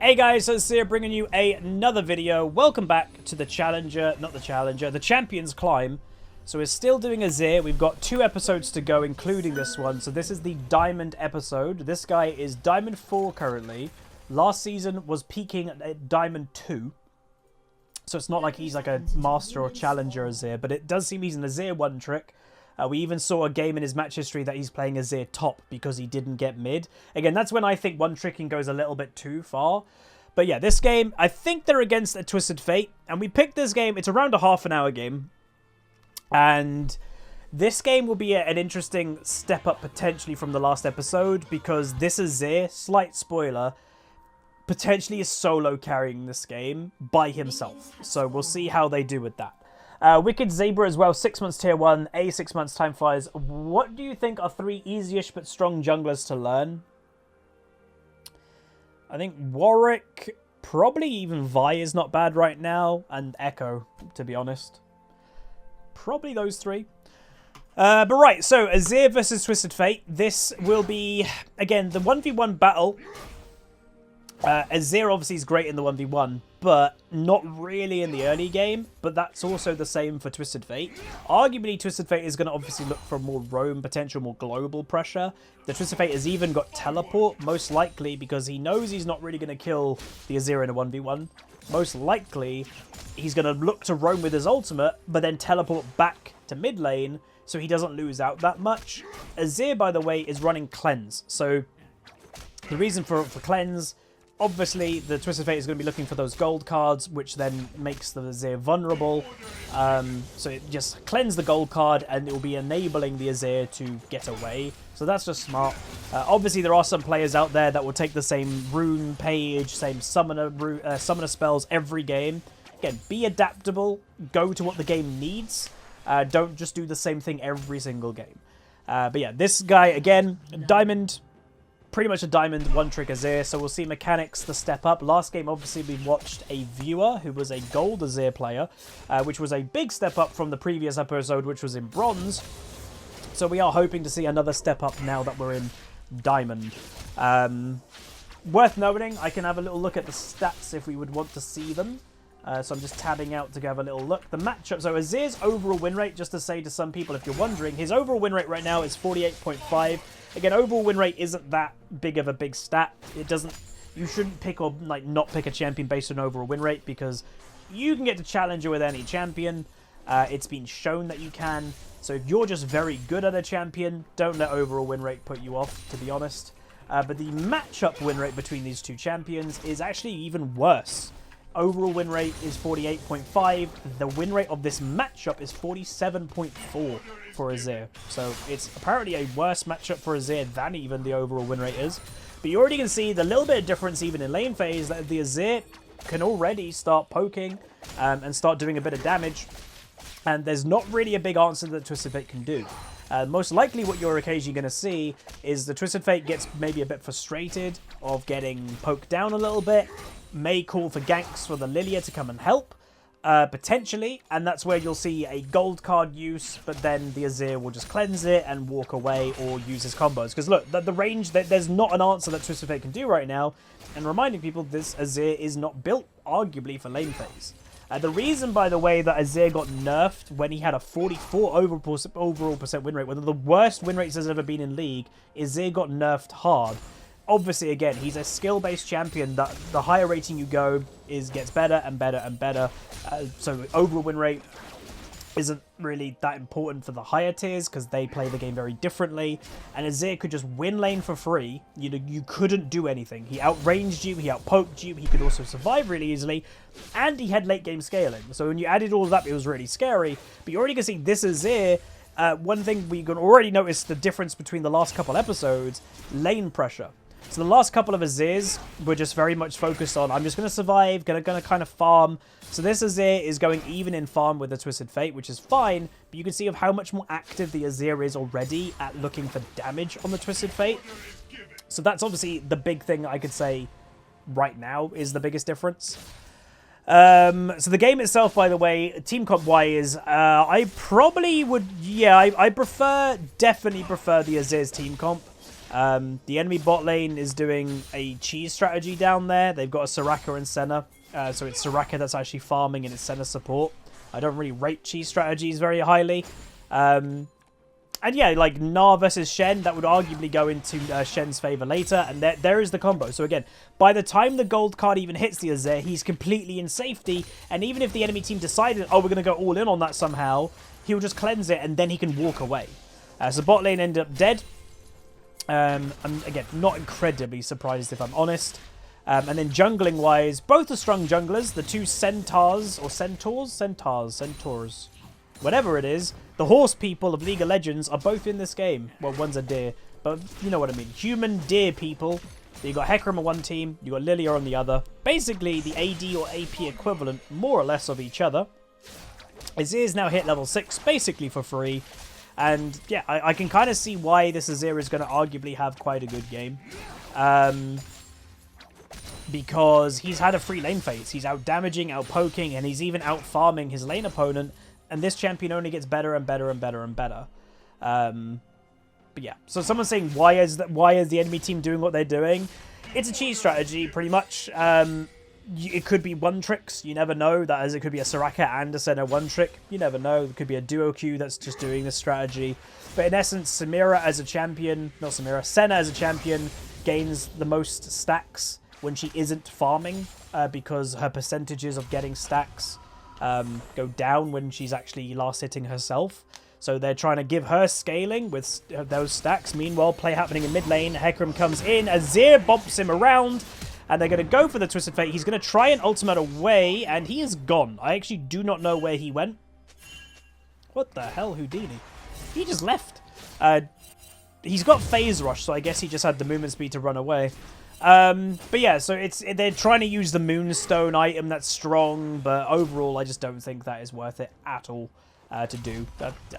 Hey guys, so Azir bringing you another video. Welcome back to the Challenger, not the Challenger, the Champions Climb. So we're still doing Azir. We've got 2 episodes to go, including this one. So this is the Diamond episode. This guy is Diamond 4 currently. Last season was peaking at Diamond 2. So it's not like he's like a Master or Challenger Azir, but it does seem he's an Azir one trick. We even saw a game in his match history that he's playing Azir top because he didn't get mid. Again, that's when I think one tricking goes a little bit too far. But yeah, this game, I think they're against a Twisted Fate. And we picked this game. It's around a half-an-hour game. And this game will be an interesting step up potentially from the last episode, because this Azir, slight spoiler, potentially is solo carrying this game by himself. So we'll see how they do with that. Wicked Zebra as well, 6 months tier 1, 6 months time flies. What do you think are 3 easyish but strong junglers to learn? I think Warwick, probably even Vi is not bad right now, and Echo, to be honest. Probably those 3. But right, so Azir versus Twisted Fate. This will be, again, the 1v1 battle. Azir obviously is great in the 1v1, but not really in the early game. But that's also the same for Twisted Fate. Arguably, Twisted Fate is going to obviously look for more roam potential, more global pressure. The Twisted Fate has even got teleport, most likely, because he knows he's not really going to kill the Azir in a 1v1. Most likely, he's going to look to roam with his ultimate, but then teleport back to mid lane, so he doesn't lose out that much. Azir, by the way, is running Cleanse. So the reason for Cleanse, obviously, the Twisted Fate is going to be looking for those gold cards, which then makes the Azir vulnerable. So it just cleanse the gold card, and it will be enabling the Azir to get away. So that's just smart. Obviously, there are some players out there that will take the same rune page, same summoner spells every game. Again, be adaptable. Go to what the game needs. Don't just do the same thing every single game. But yeah, this guy, again, Diamond, pretty much a Diamond one-trick Azir, so we'll see mechanics to step up. Last game, obviously, we watched a viewer who was a Gold Azir player, which was a big step up from the previous episode, which was in Bronze. So we are hoping to see another step up now that we're in Diamond. Worth noting, I can have a little look at the stats if we would want to see them. So I'm just tabbing out to have a little look. The matchup, so Azir's overall win rate, just to say to some people if you're wondering, his overall win rate right now is 48.5. Again, overall win rate isn't that big of a big stat. It doesn't, you shouldn't pick or like not pick a champion based on overall win rate, because you can get to Challenger with any champion. It's been shown that you can. So if you're just very good at a champion, don't let overall win rate put you off, to be honest. But the matchup win rate between these 2 champions is actually even worse. Overall win rate is 48.5. The win rate of this matchup is 47.4 for Azir. So it's apparently a worse matchup for Azir than even the overall win rate is. But you already can see the little bit of difference even in lane phase, that the Azir can already start poking and start doing a bit of damage. And there's not really a big answer that Twisted Fate can do. Most likely what you're occasionally going to see is the Twisted Fate gets maybe a bit frustrated of getting poked down a little bit, may call for ganks for the Lilia to come and help, potentially, and that's where you'll see a gold card use, but then the Azir will just cleanse it and walk away or use his combos. Because look, the range, there's not an answer that Twisted Fate can do right now, and reminding people, this Azir is not built, arguably, for lane phase. The reason, by the way, that Azir got nerfed when he had a 44 overall percent win rate, one of the worst win rates there's ever been in League, Azir got nerfed hard. Obviously, again, he's a skill-based champion that the higher rating you go gets better and better and better. So overall win rate isn't really that important for the higher tiers because they play the game very differently. And Azir could just win lane for free. You know, you couldn't do anything. He outranged you, he outpoked you, he could also survive really easily, and he had late game scaling. So when you added all of that, it was really scary. But you already can see this Azir. One thing we can already notice the difference between the last couple episodes, lane pressure. So the last couple of Azirs were just very much focused on, I'm just going to survive, going to kind of farm. So this Azir is going even in farm with the Twisted Fate, which is fine. But you can see of how much more active the Azir is already at looking for damage on the Twisted Fate. So that's obviously the big thing I could say right now is the biggest difference. So the game itself, by the way, team comp wise, I probably would, yeah, I definitely prefer the Azir's team comp. The enemy bot lane is doing a cheese strategy down there. They've got a Soraka and Senna. So it's Soraka that's actually farming and it's Senna support. I don't really rate cheese strategies very highly. And yeah, like Na versus Shen, that would arguably go into Shen's favor later. And there is the combo. So again, by the time the gold card even hits the Azir, he's completely in safety. And even if the enemy team decided, oh, we're going to go all in on that somehow, he'll just cleanse it and then he can walk away. So bot lane ended up dead. I'm, again, not incredibly surprised if I'm honest. And then jungling-wise, both are strong junglers. The two centaurs, or centaurs? Centaurs. Whatever it is, the horse people of League of Legends are both in this game. Well, one's a deer, but you know what I mean. Human deer people. So you got Hecarim on one team, you got Lilia on the other. Basically, the AD or AP equivalent, more or less, of each other. Azir's now hit level 6, basically for free. And yeah, I can kind of see why this Azir is going to arguably have quite a good game. Because he's had a free lane phase. He's out damaging, out poking, and he's even out farming his lane opponent. And this champion only gets better and better and better and better. But yeah, so someone's saying, why is the enemy team doing what they're doing? It's a cheese strategy, pretty much. It could be one tricks. You never know. That is, it could be a Soraka and a Senna one trick. You never know. It could be a duo queue that's just doing this strategy. But in essence, Senna as a champion gains the most stacks when she isn't farming, because her percentages of getting stacks go down when she's actually last hitting herself. So they're trying to give her scaling with those stacks. Meanwhile, play happening in mid lane. Hecarim comes in. Azir bumps him around. And they're going to go for the Twisted Fate. He's going to try and ultimate away. And he is gone. I actually do not know where he went. What the hell, Houdini? He just left. He's got Phase Rush. So I guess he just had the movement speed to run away. But yeah, so they're trying to use the Moonstone item that's strong, but overall I just don't think that is worth it at all to do.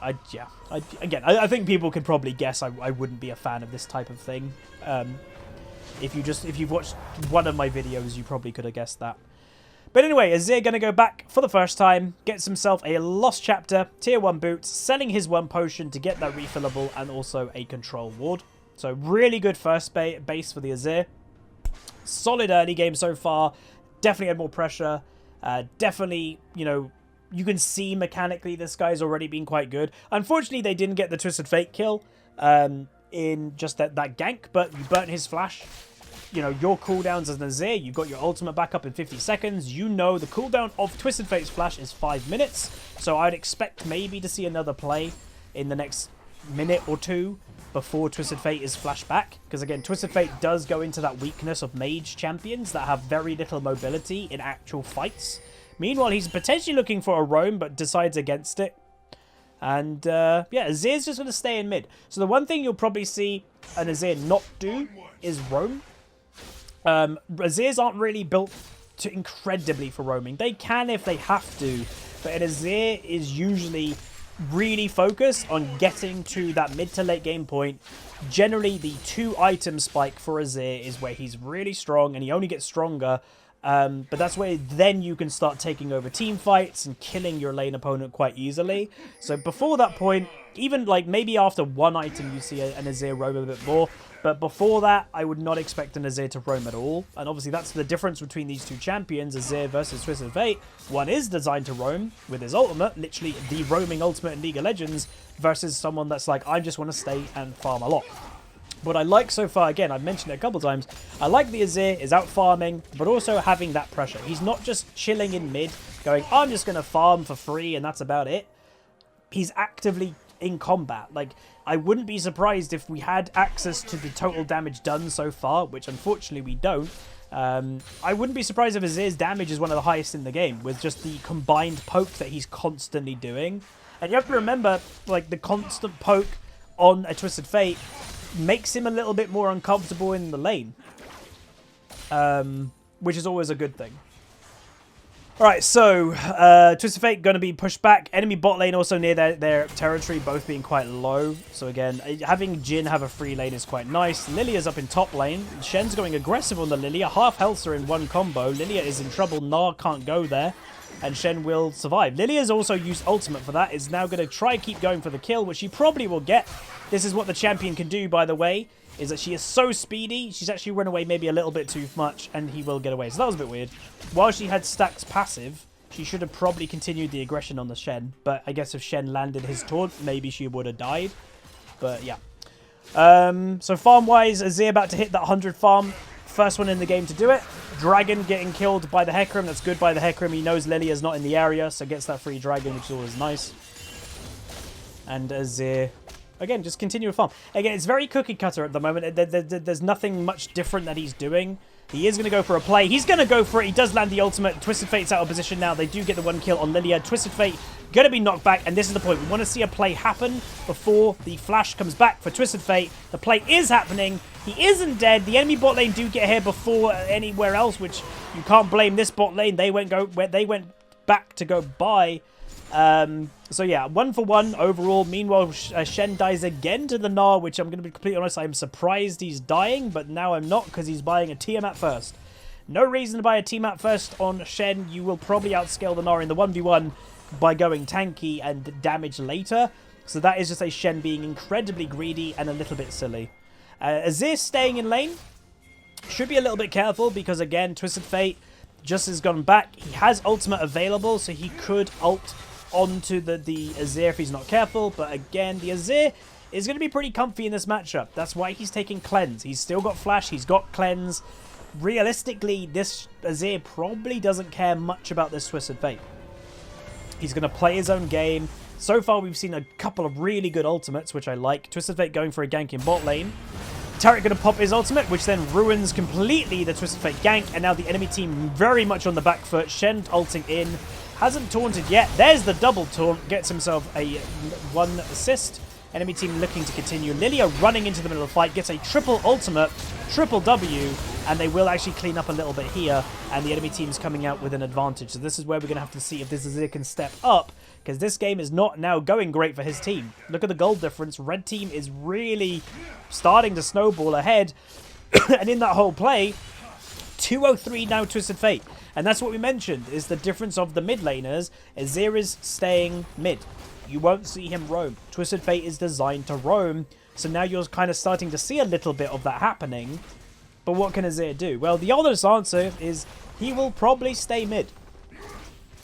I think people could probably guess I wouldn't be a fan of this type of thing. If you've watched one of my videos, you probably could have guessed that. But anyway, Azir going to go back for the first time, gets himself a Lost Chapter, Tier 1 boots, selling his 1 potion to get that refillable and also a control ward. So really good first base for the Azir. Solid early game so far. Definitely had more pressure. Definitely, you know, you can see mechanically this guy's already been quite good. Unfortunately, they didn't get the Twisted Fate kill in just that gank, but you burnt his flash. You know, your cooldowns as an Azir, you got your ultimate back up in 50 seconds. You know the cooldown of Twisted Fate's flash is 5 minutes. So I'd expect maybe to see another play in the next minute or two before Twisted Fate is flashed back. Because again, Twisted Fate does go into that weakness of mage champions that have very little mobility in actual fights. Meanwhile, he's potentially looking for a roam, but decides against it. And yeah, Azir's just going to stay in mid. So the one thing you'll probably see an Azir not do is roam. Azirs aren't really built to incredibly for roaming. They can if they have to, but an Azir is usually really focused on getting to that mid to late game point. Generally, the 2 item spike for Azir is where he's really strong, and he only gets stronger. But that's where then you can start taking over team fights and killing your lane opponent quite easily. So before that point, even like maybe after 1 item you see an Azir roam a bit more. But before that, I would not expect an Azir to roam at all. And obviously that's the difference between these 2 champions, Azir versus Twisted Fate. One is designed to roam with his ultimate, literally the roaming ultimate in League of Legends, versus someone that's like, I just want to stay and farm a lot. What I like so far, again, I've mentioned it a couple times, I like the Azir is out farming, but also having that pressure. He's not just chilling in mid, going, I'm just going to farm for free and that's about it. He's actively in combat. Like, I wouldn't be surprised if we had access to the total damage done so far, which unfortunately we don't. I wouldn't be surprised if Azir's damage is one of the highest in the game, with just the combined poke that he's constantly doing. And you have to remember, like, the constant poke on a Twisted Fate makes him a little bit more uncomfortable in the lane, which is always a good thing. Alright, so Twisted Fate going to be pushed back. Enemy bot lane also near their territory, both being quite low. So again, having Jhin have a free lane is quite nice. Lilia's up in top lane. Shen's going aggressive on the Lilia. Half healths are in one combo. Lilia is in trouble. Gnar can't go there. And Shen will survive. Lilia's also used ultimate for that. Is now going to try and keep going for the kill, which she probably will get. This is what the champion can do, by the way. is that she is so speedy, she's actually run away maybe a little bit too much, and he will get away. So that was a bit weird. While she had stacks passive, she should have probably continued the aggression on the Shen, but I guess if Shen landed his taunt, maybe she would have died. But yeah. So farm-wise, Azir about to hit that 100 farm. First one in the game to do it. Dragon getting killed by the Hecarim. That's good by the Hecarim. He knows Lilia's not in the area, so gets that free dragon, which is always nice. And Azir, again, just continue with farm. Again, it's very cookie cutter at the moment. There's nothing much different that he's doing. He is going to go for a play. He's going to go for it. He does land the ultimate. Twisted Fate's out of position now. They do get the 1 kill on Lilia. Twisted Fate going to be knocked back, and this is the point. We want to see a play happen before the flash comes back for Twisted Fate. The play is happening. He isn't dead. The enemy bot lane do get here before anywhere else, which you can't blame this bot lane. They went back to go buy. So yeah, 1 for 1 overall. Meanwhile, Shen dies again to the Gnar, which I'm going to be completely honest, I'm surprised he's dying, but now I'm not because he's buying a Tiamat first. No reason to buy a Tiamat first on Shen. You will probably outscale the Gnar in the 1v1 by going tanky and damage later. So that is just a Shen being incredibly greedy and a little bit silly. Azir staying in lane. Should be a little bit careful because, again, Twisted Fate just has gone back. He has ultimate available, so he could ult onto the Azir if he's not careful. But again, the Azir is going to be pretty comfy in this matchup. That's why he's taking cleanse. He's still got flash. He's got cleanse. Realistically, this Azir probably doesn't care much about this Twisted Fate. He's going to play his own game. So far, we've seen a couple of really good ultimates, which I like. Twisted Fate going for a gank in bot lane. Turret going to pop his ultimate, which then ruins completely the Twisted Fate gank. And now the enemy team very much on the back foot. Shen ulting in. Hasn't taunted yet. There's the double taunt. Gets himself a 1 assist. Enemy team looking to continue. Lilia running into the middle of the fight. Gets a triple ultimate. Triple W. And they will actually clean up a little bit here. And the enemy team's coming out with an advantage. So this is where we're going to have to see if this Azir can step up. Because this game is not now going great for his team. Look at the gold difference. Red team is really starting to snowball ahead. And in that whole play, 203 now Twisted Fate. And that's what we mentioned, is the difference of the mid laners. Azir is staying mid. You won't see him roam. Twisted Fate is designed to roam. So now you're kind of starting to see a little bit of that happening. But what can Azir do? Well, the honest answer is he will probably stay mid.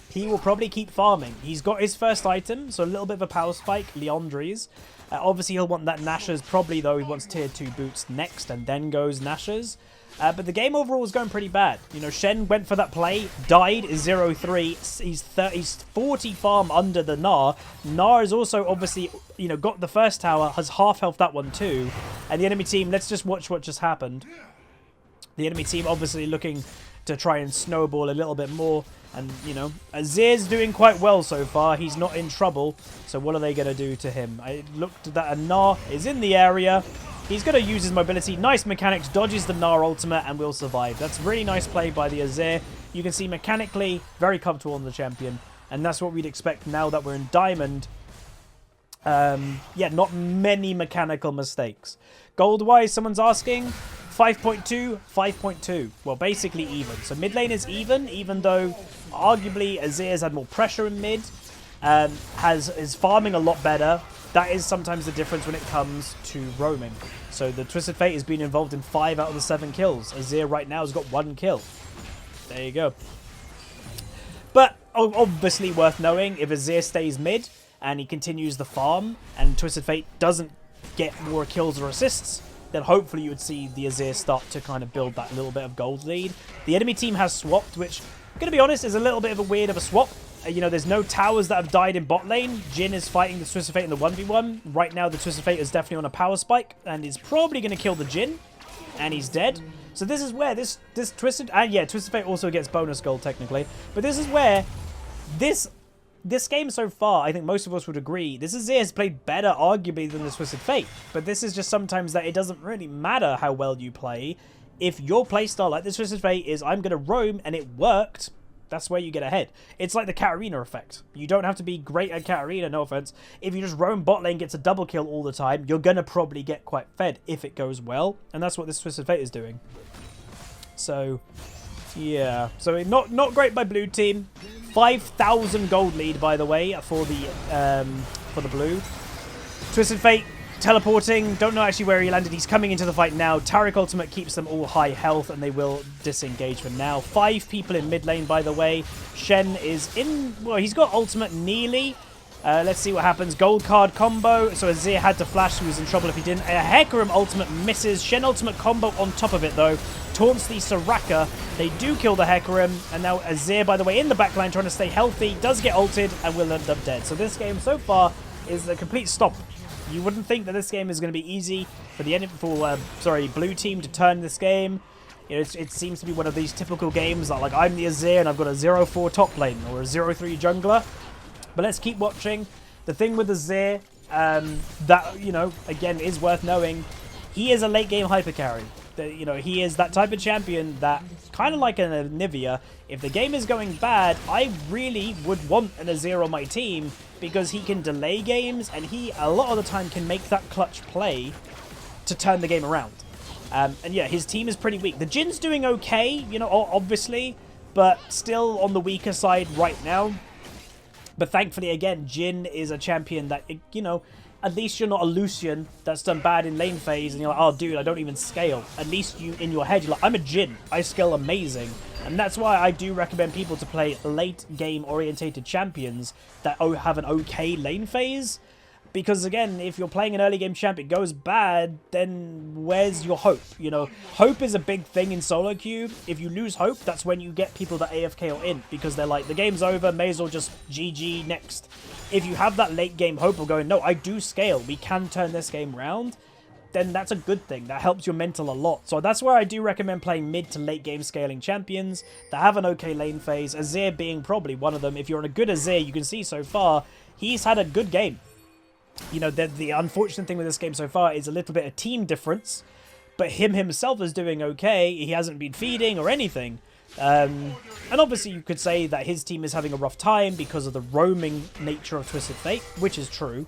He will probably keep farming. He's got his first item, so a little bit of a power spike, Leandri's. Obviously, he'll want that Nashor's. Probably, though, he wants tier 2 boots next and then goes Nashor's. But the game overall is going pretty bad. You know, Shen went for that play, died, is 0-3. He's 40 farm under the Gnar. Gnar is also obviously, you know, got the first tower, has half health that one too. And the enemy team, let's just watch what just happened. The enemy team obviously looking to try and snowball a little bit more. And, you know, Azir's doing quite well so far. He's not in trouble. So what are they going to do to him? I looked at that, and Gnar is in the area. He's going to use his mobility. Nice mechanics. Dodges the Gnar ultimate and will survive. That's really nice play by the Azir. You can see mechanically very comfortable on the champion. And that's what we'd expect now that we're in Diamond. Yeah, not many mechanical mistakes. Gold-wise, someone's asking. 5.2, 5.2. Well, basically even. So mid lane is even though arguably Azir's had more pressure in mid. Is farming a lot better. That is sometimes the difference when it comes to roaming. So the Twisted Fate has been involved in 5 out of the 7 kills. Azir right now has got 1 kill. There you go. But obviously worth knowing, if Azir stays mid and he continues the farm and Twisted Fate doesn't get more kills or assists, then hopefully you would see the Azir start to kind of build that little bit of gold lead. The enemy team has swapped, which, I'm going to be honest, is a little bit of a weird of a swap. You know, there's no towers that have died in bot lane. Jhin is fighting the Twisted Fate in the 1v1. Right now, the Twisted Fate is definitely on a power spike and is probably going to kill the Jhin. And he's dead. So this is where this Twisted... And yeah, Twisted Fate also gets bonus gold, technically. But this is where this game so far, I think most of us would agree, this Azir has played better, arguably, than the Twisted Fate. But this is just sometimes that it doesn't really matter how well you play. If your playstyle, like the Twisted Fate, is I'm going to roam and it worked... That's where you get ahead. It's like the Katarina effect. You don't have to be great at Katarina, no offense. If you just roam bot lane, gets a double kill all the time, you're going to probably get quite fed if it goes well. And that's what this Twisted Fate is doing. So, yeah. So, not great by blue team. 5,000 gold lead, by the way, for the blue. Twisted Fate teleporting. Don't know actually where he landed. He's coming into the fight now. Taric ultimate keeps them all high health, and they will disengage for now. 5 people in mid lane, by the way. Shen is in... Well, he's got ultimate nearly. Let's see what happens. Gold card combo. So Azir had to flash. He was in trouble if he didn't. A Hecarim ultimate misses. Shen ultimate combo on top of it, though. Taunts the Soraka. They do kill the Hecarim. And now Azir, by the way, in the backline trying to stay healthy. Does get ulted and will end up dead. So this game so far is a complete stop. You wouldn't think that this game is going to be easy for the blue team to turn this game. You know, it seems to be one of these typical games that, like, I'm the Azir and I've got a 0-4 top lane or a 0-3 jungler. But let's keep watching. The thing with Azir, that, you know, again, is worth knowing, he is a late game hyper carry. You know, he is that type of champion that, kind of like a Nivea, if the game is going bad, I really would want an Azir on my team because he can delay games and he, a lot of the time, can make that clutch play to turn the game around. And yeah, his team is pretty weak. The Jin's doing okay, you know, obviously, but still on the weaker side right now. But thankfully, again, Jin is a champion that, you know, at least you're not a Lucian that's done bad in lane phase and you're like, oh, dude, I don't even scale. At least you, in your head, you're like, I'm a Jin. I scale amazing. And that's why I do recommend people to play late game orientated champions that have an okay lane phase. Because again, if you're playing an early game champ, it goes bad, then where's your hope? You know, hope is a big thing in solo queue. If you lose hope, that's when you get people that AFK or in, because they're like, the game's over, may as well just GG next. If you have that late game hope of going, no, I do scale, we can turn this game round, then that's a good thing. That helps your mental a lot. So that's where I do recommend playing mid to late game scaling champions that have an okay lane phase, Azir being probably one of them. If you're on a good Azir, you can see so far, he's had a good game. You know, the unfortunate thing with this game so far is a little bit of team difference, but him himself is doing okay. He hasn't been feeding or anything. And obviously you could say that his team is having a rough time because of the roaming nature of Twisted Fate, which is true.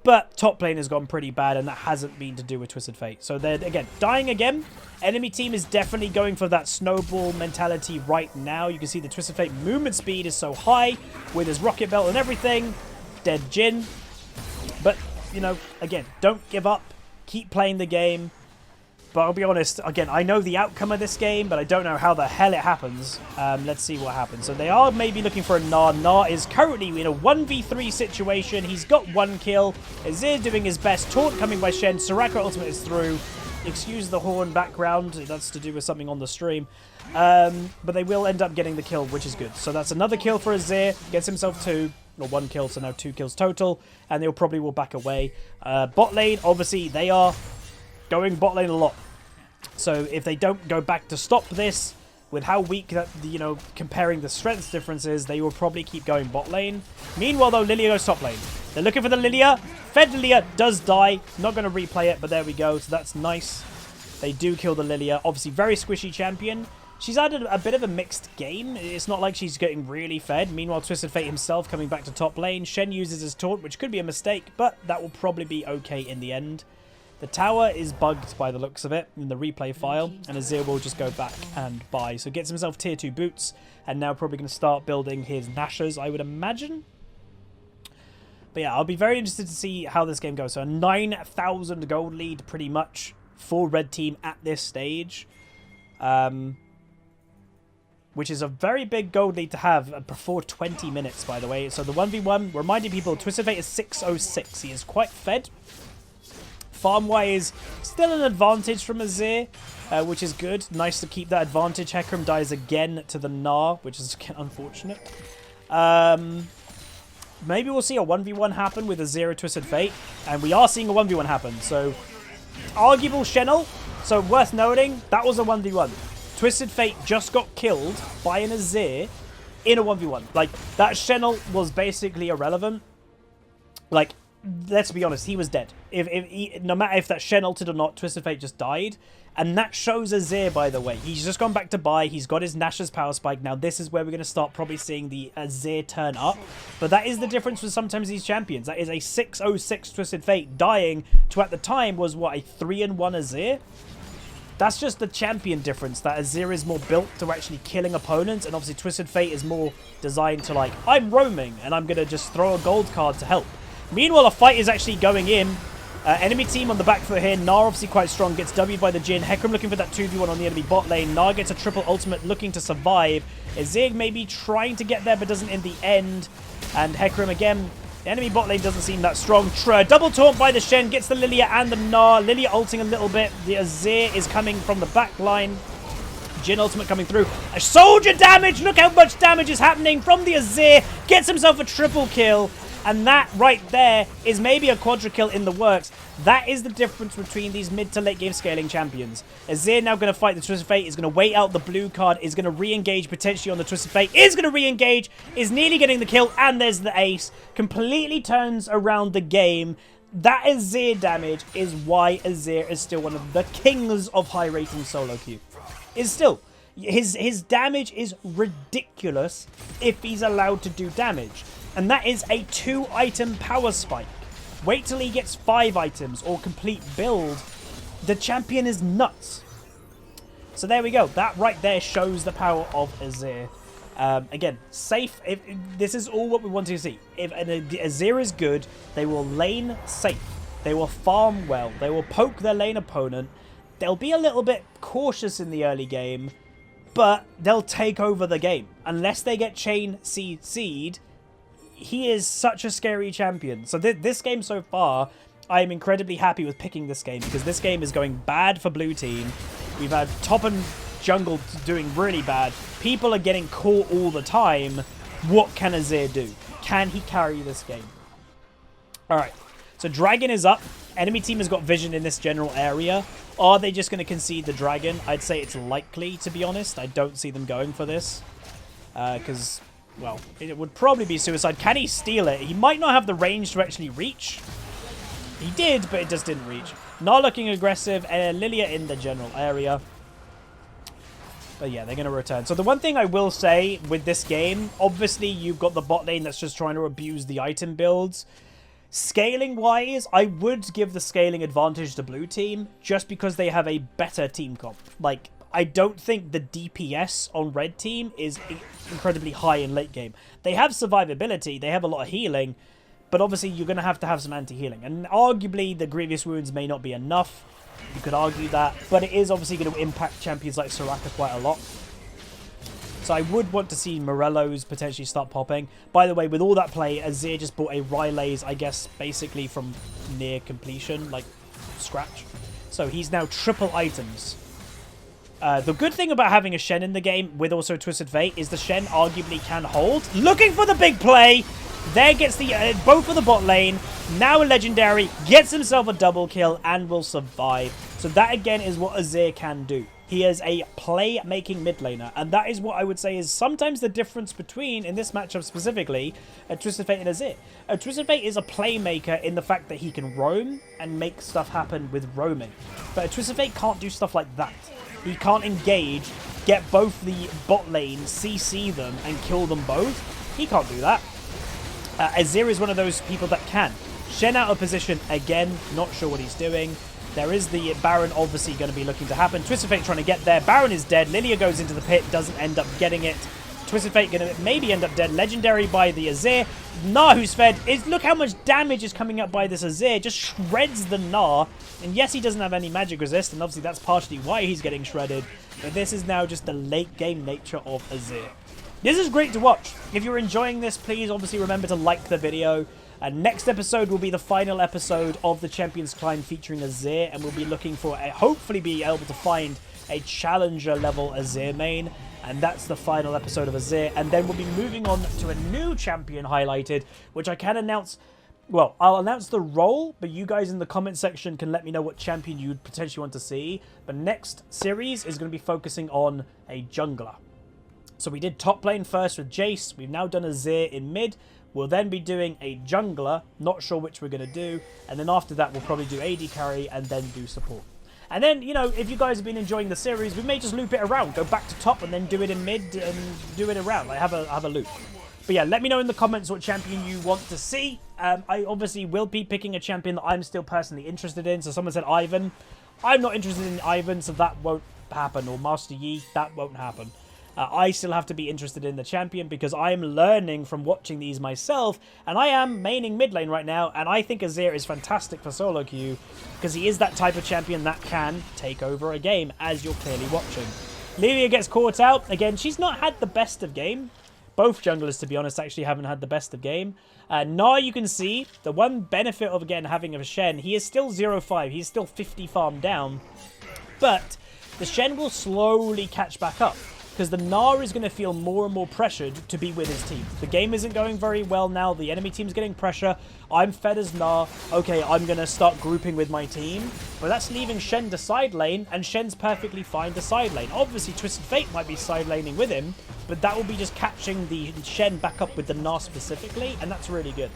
But top lane has gone pretty bad, and that hasn't been to do with Twisted Fate. So they're, again, dying again. Enemy team is definitely going for that snowball mentality right now. You can see the Twisted Fate movement speed is so high with his rocket belt and everything. Dead Jin. But, you know, again, don't give up. Keep playing the game. But I'll be honest, again, I know the outcome of this game, but I don't know how the hell it happens. Let's see what happens. So they are maybe looking for a Gnar. Gnar is currently in a 1v3 situation. He's got 1 kill. Azir doing his best. Taunt coming by Shen. Soraka ultimate is through. Excuse the horn background. That's to do with something on the stream. But they will end up getting the kill, which is good. So that's another kill for Azir. Gets himself 2. Or 1 kill, so now 2 kills total. And they'll probably will back away. Bot lane, obviously, they are going bot lane a lot. So if they don't go back to stop this, with how weak that, you know, comparing the strength differences, they will probably keep going bot lane. Meanwhile, though, Lilia goes top lane. They're looking for the Lilia. Fed Lilia does die. Not going to replay it, but there we go. So that's nice. They do kill the Lilia. Obviously, very squishy champion. She's had a bit of a mixed game. It's not like she's getting really fed. Meanwhile, Twisted Fate himself coming back to top lane. Shen uses his taunt, which could be a mistake, but that will probably be okay in the end. The tower is bugged by the looks of it in the replay file, and Azir will just go back and buy. So gets himself tier 2 boots, and now probably going to start building his Nashers, I would imagine. But yeah, I'll be very interested to see how this game goes. So a 9,000 gold lead, pretty much, for red team at this stage. Which is a very big gold lead to have before 20 minutes, by the way. So the 1v1, reminding people, Twisted Fate is 606. He is quite fed. Farm-wise, still an advantage from Azir, which is good. Nice to keep that advantage. Hecarim dies again to the Gnar, which is unfortunate. Maybe we'll see a 1v1 happen with Azir and Twisted Fate. And we are seeing a 1v1 happen. So, arguable Shenel. So, worth noting, that was a 1v1. Twisted Fate just got killed by an Azir in a 1v1. Like, that Shenel was basically irrelevant. Like, let's be honest, he was dead. No matter if that Shen ulted or not, Twisted Fate just died. And that shows Azir, by the way. He's just gone back to buy. He's got his Nash's power spike. Now, this is where we're going to start probably seeing the Azir turn up. But that is the difference with sometimes these champions. That is a 606 Twisted Fate dying to, at the time, was, what, a 3-1 Azir? That's just the champion difference, that Azir is more built to actually killing opponents, and obviously Twisted Fate is more designed to, like, I'm roaming, and I'm going to just throw a gold card to help. Meanwhile, a fight is actually going in. Enemy team on the back foot here. Gnar obviously quite strong. Gets W'd by the Jhin. Hecarim looking for that 2v1 on the enemy bot lane. Gnar gets a triple ultimate looking to survive. Azir maybe trying to get there but doesn't in the end. And Hecarim again. The enemy bot lane doesn't seem that strong. Double taunt by the Shen. Gets the Lilia and the Gnar. Lilia ulting a little bit. The Azir is coming from the back line. Jhin ultimate coming through. A soldier damage. Look how much damage is happening from the Azir. Gets himself a triple kill. And that right there is maybe a quadra kill in the works. That is the difference between these mid to late game scaling champions. Azir now going to fight the Twisted Fate. Is going to wait out the blue card. Is going to re-engage potentially on the Twisted Fate. Is going to re-engage. Is nearly getting the kill. And there's the ace. Completely turns around the game. That Azir damage is why Azir is still one of the kings of high rating solo queue. Is still. His damage is ridiculous if he's allowed to do damage. And that is a 2-item power spike. Wait till he gets 5 items or complete build. The champion is nuts. So there we go. That right there shows the power of Azir. Again, safe. This is all what we want to see. If Azir is good, they will lane safe. They will farm well. They will poke their lane opponent. They'll be a little bit cautious in the early game, but they'll take over the game. Unless they get chain seed, he is such a scary champion. So this game so far, I am incredibly happy with picking this game because this game is going bad for blue team. We've had top and jungle doing really bad. People are getting caught all the time. What can Azir do? Can he carry this game? Alright, so dragon is up. Enemy team has got vision in this general area. Are they just going to concede the dragon? I'd say it's likely, to be honest. I don't see them going for this. Because, well, it would probably be suicide. Can he steal it? He might not have the range to actually reach. He did, but it just didn't reach. Not looking aggressive. Lilia in the general area. But yeah, they're going to return. So the one thing I will say with this game, obviously you've got the bot lane that's just trying to abuse the item builds. Scaling-wise, I would give the scaling advantage to blue team just because they have a better team comp. Like, I don't think the DPS on red team is incredibly high in late game. They have survivability, they have a lot of healing, but obviously you're going to have some anti-healing. And arguably, the Grievous Wounds may not be enough. You could argue that, but it is obviously going to impact champions like Soraka quite a lot. So I would want to see Morello's potentially start popping. By the way, with all that play, Azir just bought a Rylaze, I guess, basically from near completion, like scratch. So he's now triple items. The good thing about having a Shen in the game with also Twisted Fate is the Shen arguably can hold. Looking for the big play. There gets the both for the bot lane. Now a legendary. Gets himself a double kill and will survive. So that again is what Azir can do. He is a play-making mid laner, and that is what I would say is sometimes the difference between, in this matchup specifically, a Twisted Fate and Azir. A Twisted Fate is a playmaker in the fact that he can roam and make stuff happen with roaming. But a Twisted Fate can't do stuff like that. He can't engage, get both the bot lane, CC them, and kill them both. He can't do that. Azir is one of those people that can. Shen out of position, again, not sure what he's doing. There is the Baron obviously going to be looking to happen. Twisted Fate trying to get there. Baron is dead. Lilia goes into the pit. Doesn't end up getting it. Twisted Fate going to maybe end up dead. Legendary by the Azir. Gnar who's fed. Look how much damage is coming up by this Azir. Just shreds the Gnar. And yes, he doesn't have any magic resist. And obviously that's partially why he's getting shredded. But this is now just the late game nature of Azir. This is great to watch. If you're enjoying this, please obviously remember to like the video. Next episode will be the final episode of the Champions Climb featuring Azir, and we'll be looking for hopefully be able to find a challenger level Azir main, and that's the final episode of Azir. And then we'll be moving on to a new champion highlighted, which I can announce. Well, I'll announce the role, but you guys in the comment section can let me know what champion you'd potentially want to see. The next series is going to be focusing on a jungler. So we did top lane first with Jace. We've now done Azir in mid. We'll then be doing a jungler, not sure which we're going to do. And then after that, we'll probably do AD carry and then do support. And then, you know, if you guys have been enjoying the series, we may just loop it around. Go back to top and then do it in mid and do it around. Like, have a loop. But yeah, let me know in the comments what champion you want to see. I obviously will be picking a champion that I'm still personally interested in. So someone said Ivan. I'm not interested in Ivan, so that won't happen. Or Master Yi, that won't happen. I still have to be interested in the champion because I am learning from watching these myself, and I am maining mid lane right now, and I think Azir is fantastic for solo queue because he is that type of champion that can take over a game, as you're clearly watching. Lilia gets caught out. Again, she's not had the best of game. Both junglers, to be honest, actually haven't had the best of game. Now you can see the one benefit of, again, having a Shen, he is still 0-5. He's still 50 farm down. But the Shen will slowly catch back up because the Gnar is going to feel more and more pressured to be with his team. The game isn't going very well now. The enemy team's getting pressure. I'm fed as Gnar. Okay, I'm going to start grouping with my team. But that's leaving Shen to side lane, and Shen's perfectly fine to side lane. Obviously, Twisted Fate might be side laning with him, but that will be just catching the Shen back up with the Gnar specifically, and that's really good.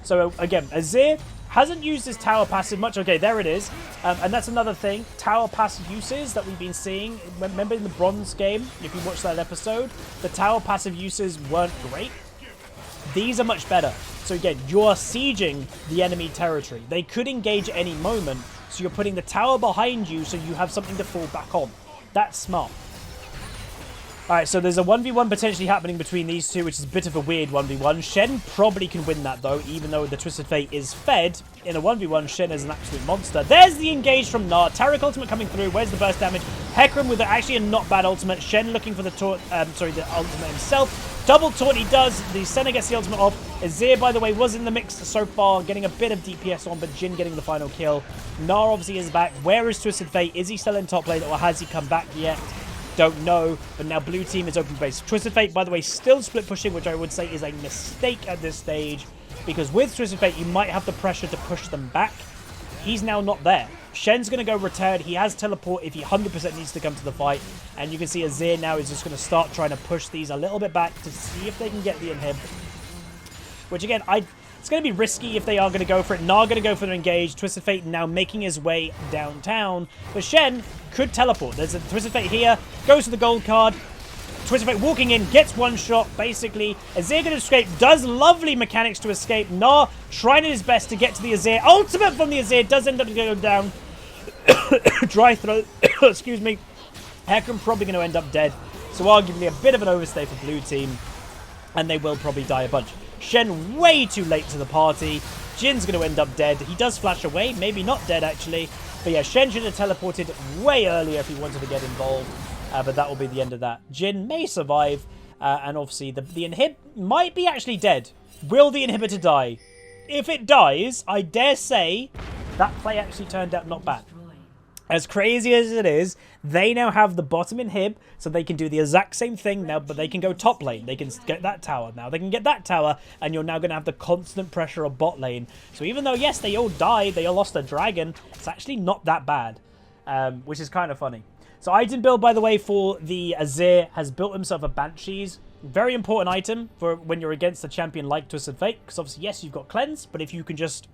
So, again, Azir hasn't used his tower passive much. Okay, there it is. And that's another thing. Tower passive uses that we've been seeing. Remember in the bronze game, if you watched that episode, the tower passive uses weren't great. These are much better. So again, you're sieging the enemy territory. They could engage at any moment. So you're putting the tower behind you so you have something to fall back on. That's smart. Alright, so there's a 1v1 potentially happening between these two, which is a bit of a weird 1v1. Shen probably can win that, though, even though the Twisted Fate is fed. In a 1v1, Shen is an absolute monster. There's the engage from Gnar. Taric ultimate coming through. Where's the burst damage? Hecarim with actually a not bad ultimate. Shen looking for the the ultimate himself. Double taunt he does. The Senna gets the ultimate off. Azir, by the way, was in the mix so far, getting a bit of DPS on, but Jhin getting the final kill. Gnar obviously is back. Where is Twisted Fate? Is he still in top lane, or has he come back yet? Don't know, but now blue team is open base. Twisted Fate, by the way, still split pushing, which I would say is a mistake at this stage, because with Twisted Fate, you might have the pressure to push them back. He's now not there. Shen's going to go return. He has teleport if he 100% needs to come to the fight, and you can see Azir now is just going to start trying to push these a little bit back to see if they can get the inhib, which again, it's going to be risky if they are going to go for it. Gnar going to go for the engage. Twisted Fate now making his way downtown. But Shen could teleport. There's a Twisted Fate here. Goes to the gold card. Twisted Fate walking in. Gets one shot, basically. Azir going to escape. Does lovely mechanics to escape. Gnar trying his best to get to the Azir. Ultimate from the Azir. Does end up going down. Dry throat. Excuse me. Hecarim probably going to end up dead. So arguably a bit of an overstay for blue team. And they will probably die a bunch. Shen way too late to the party. Jin's going to end up dead. He does flash away. Maybe not dead, actually. But yeah, Shen should have teleported way earlier if he wanted to get involved. But that will be the end of that. Jhin may survive. And obviously, the inhib might be actually dead. Will the inhibitor die? If it dies, I dare say that play actually turned out not bad. As crazy as it is, they now have the bottom inhib, so they can do the exact same thing now, but they can go top lane. They can get that tower now. They can get that tower, and you're now going to have the constant pressure of bot lane. So even though, yes, they all died, they all lost a dragon, it's actually not that bad, which is kind of funny. So item build, by the way, for the Azir has built himself a Banshees. Very important item for when you're against a champion like Twisted Fate, because obviously, yes, you've got Cleanse, but if you can just...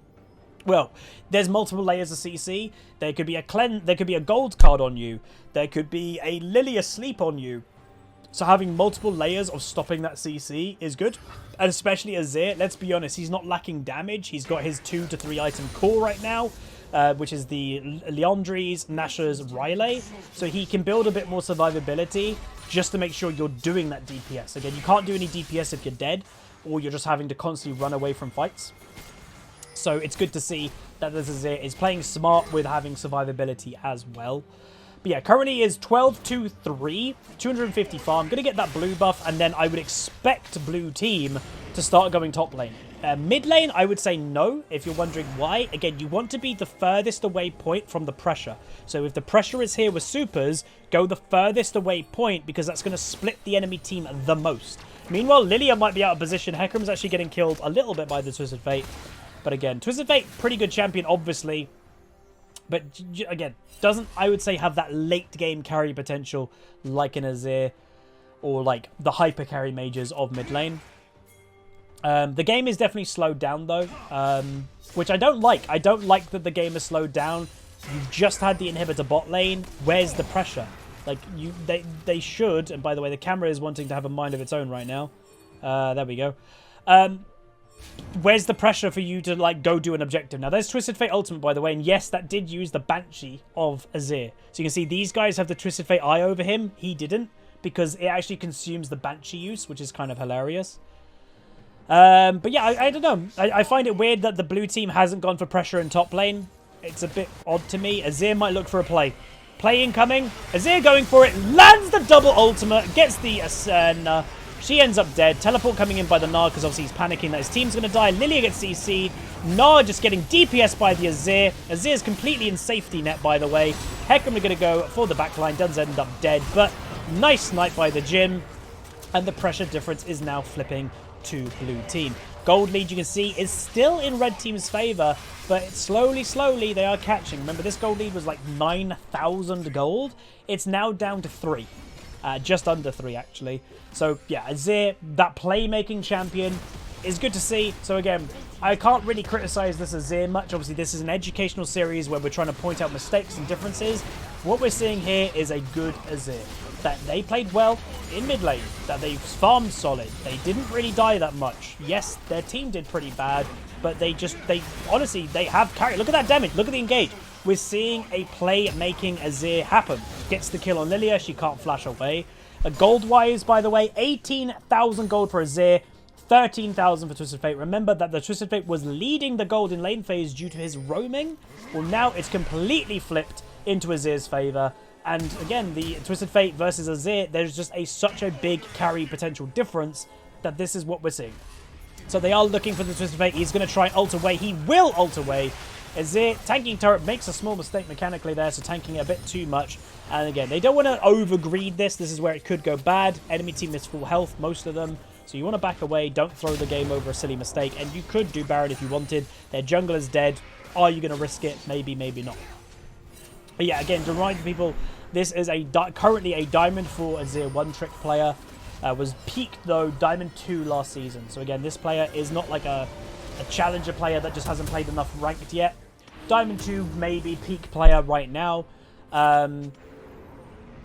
Well, there's multiple layers of CC. There could be a gold card on you. There could be a Lily asleep on you. So having multiple layers of stopping that CC is good. And especially Azir, let's be honest, he's not lacking damage. He's got his 2 to 3 item core right now, which is the Leandri's, Nashor's, Riley. So he can build a bit more survivability just to make sure you're doing that DPS. Again, you can't do any DPS if you're dead, or you're just having to constantly run away from fights. So it's good to see that this is playing smart with having survivability as well. But yeah, currently is 12-2-3, 250 farm. Going to get that blue buff, and then I would expect blue team to start going top lane. Mid lane, I would say no, if you're wondering why. Again, you want to be the furthest away point from the pressure. So if the pressure is here with supers, go the furthest away point, because that's going to split the enemy team the most. Meanwhile, Lilia might be out of position. Hecarim's actually getting killed a little bit by the Twisted Fate. But again, Twisted Fate, pretty good champion, obviously. But again, doesn't, I would say, have that late game carry potential like an Azir or like the hyper carry mages of mid lane. The game is definitely slowed down though, which I don't like. I don't like that the game is slowed down. You've just had the inhibitor bot lane. Where's the pressure? Like, they should, and by the way, the camera is wanting to have a mind of its own right now. There we go. Where's the pressure for you to, like, go do an objective? Now, there's Twisted Fate Ultimate, by the way, and yes, that did use the Banshee of Azir. So you can see these guys have the Twisted Fate Eye over him. He didn't. because it actually consumes the Banshee use, which is kind of hilarious. But yeah, I don't know. I find it weird that the blue team hasn't gone for pressure in top lane. It's a bit odd to me. Azir might look for a play. Play incoming. Azir going for it. Lands the double ultimate. Gets the she ends up dead. Teleport coming in by the Gnar because obviously he's panicking that his team's going to die. Lilia gets CC'd. Gnar just getting DPS by the Azir. Azir's completely in safety net, by the way. Hecarim are going to go for the backline. Does end up dead, but nice snipe by the Jhin. And the pressure difference is now flipping to blue team. Gold lead, you can see, is still in red team's favor, but slowly they are catching. Remember, this gold lead was like 9,000 gold. It's now down to 3. Just under 3, actually. So, yeah, Azir, that playmaking champion, is good to see. So, again, I can't really criticize this Azir much. Obviously, this is an educational series where we're trying to point out mistakes and differences. What we're seeing here is a good Azir. That they played well in mid lane, that they farmed solid. They didn't really die that much. Yes, their team did pretty bad, but they honestly, they have carried. Look at that damage. Look at the engage. We're seeing a play-making Azir happen. Gets the kill on Lilia. She can't flash away. Gold-wise, by the way, 18,000 gold for Azir. 13,000 for Twisted Fate. Remember that the Twisted Fate was leading the gold in lane phase due to his roaming. Well, now it's completely flipped into Azir's favor. And again, the Twisted Fate versus Azir, there's just such a big carry potential difference that this is what we're seeing. So they are looking for the Twisted Fate. He's going to try ult away. He will ult away. Azir, tanking turret, makes a small mistake mechanically there, so tanking a bit too much. And again, they don't want to overgreed this. This is where it could go bad. Enemy team is full health, most of them. So you want to back away. Don't throw the game over a silly mistake. And you could do Baron if you wanted. Their jungle is dead. Are you going to risk it? Maybe, maybe not. But yeah, again, to remind people, this is currently a Diamond 4 Azir one-trick player. Was peaked, though, Diamond 2 last season. So again, this player is not like a challenger player that just hasn't played enough ranked yet. Diamond 2 maybe peak player right now. And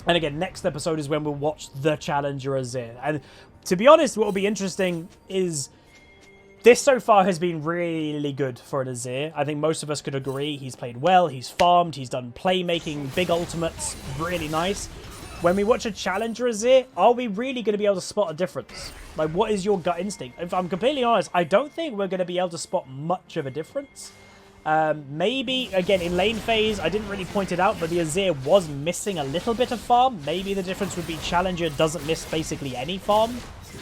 again, next episode is when we'll watch the challenger Azir. And to be honest, what will be interesting is this so far has been really good for an Azir. I think most of us could agree. He's played well, he's farmed, he's done playmaking, big ultimates, really nice. When we watch a challenger Azir, are we really going to be able to spot a difference? Like, what is your gut instinct? If I'm completely honest, I don't think we're going to be able to spot much of a difference. Maybe, again, in lane phase, I didn't really point it out, but the Azir was missing a little bit of farm. Maybe the difference would be challenger doesn't miss basically any farm.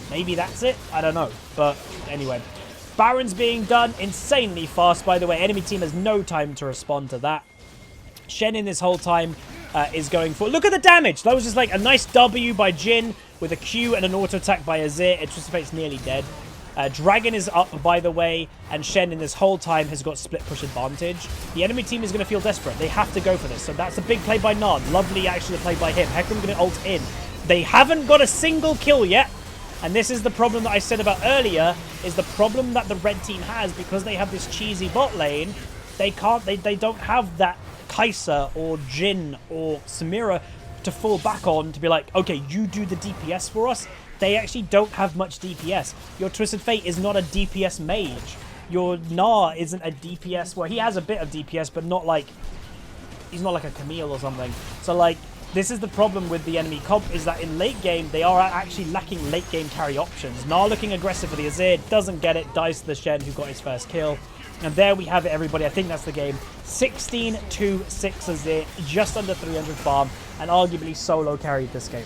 Maybe that's it. I don't know. But anyway, Baron's being done insanely fast, by the way. Enemy team has no time to respond to that. Shen in this whole time is going for... Look at the damage! That was just like a nice W by Jhin with a Q and an auto attack by Azir. It just it's nearly dead. Dragon is up, by the way, and Shen in this whole time has got split push advantage. The enemy team is going to feel desperate. They have to go for this. So that's a big play by Nard. Lovely, actually, play by him. Hecarim going to ult in. They haven't got a single kill yet. And this is the problem that I said about earlier, is the problem that the red team has because they have this cheesy bot lane. They don't have that Kai'Sa or Jhin or Samira to fall back on to be like, okay, you do the DPS for us. They actually don't have much DPS. Your Twisted Fate is not a DPS mage. Your Gnar isn't a DPS. Well, he has a bit of DPS, but not like... He's not like a Camille or something. So, like, this is the problem with the enemy comp, is that in late game, they are actually lacking late game carry options. Gnar looking aggressive for the Azir, doesn't get it, dies to the Shen, who got his first kill. And there we have it, everybody. I think that's the game. 16-6 Azir, just under 300 farm, and arguably solo carried this game.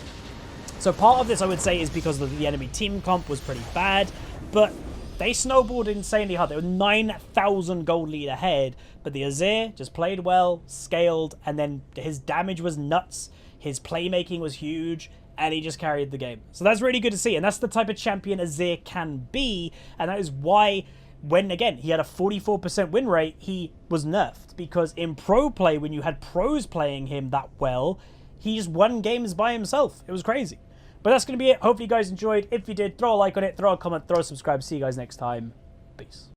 So part of this, I would say, is because the enemy team comp was pretty bad, but they snowballed insanely hard. They were 9,000 gold lead ahead, but the Azir just played well, scaled, and then his damage was nuts, his playmaking was huge, and he just carried the game. So that's really good to see, and that's the type of champion Azir can be, and that is why... When, again, he had a 44% win rate, he was nerfed. Because in pro play, when you had pros playing him that well, he just won games by himself. It was crazy. But that's going to be it. Hopefully you guys enjoyed. If you did, throw a like on it, throw a comment, throw a subscribe. See you guys next time. Peace.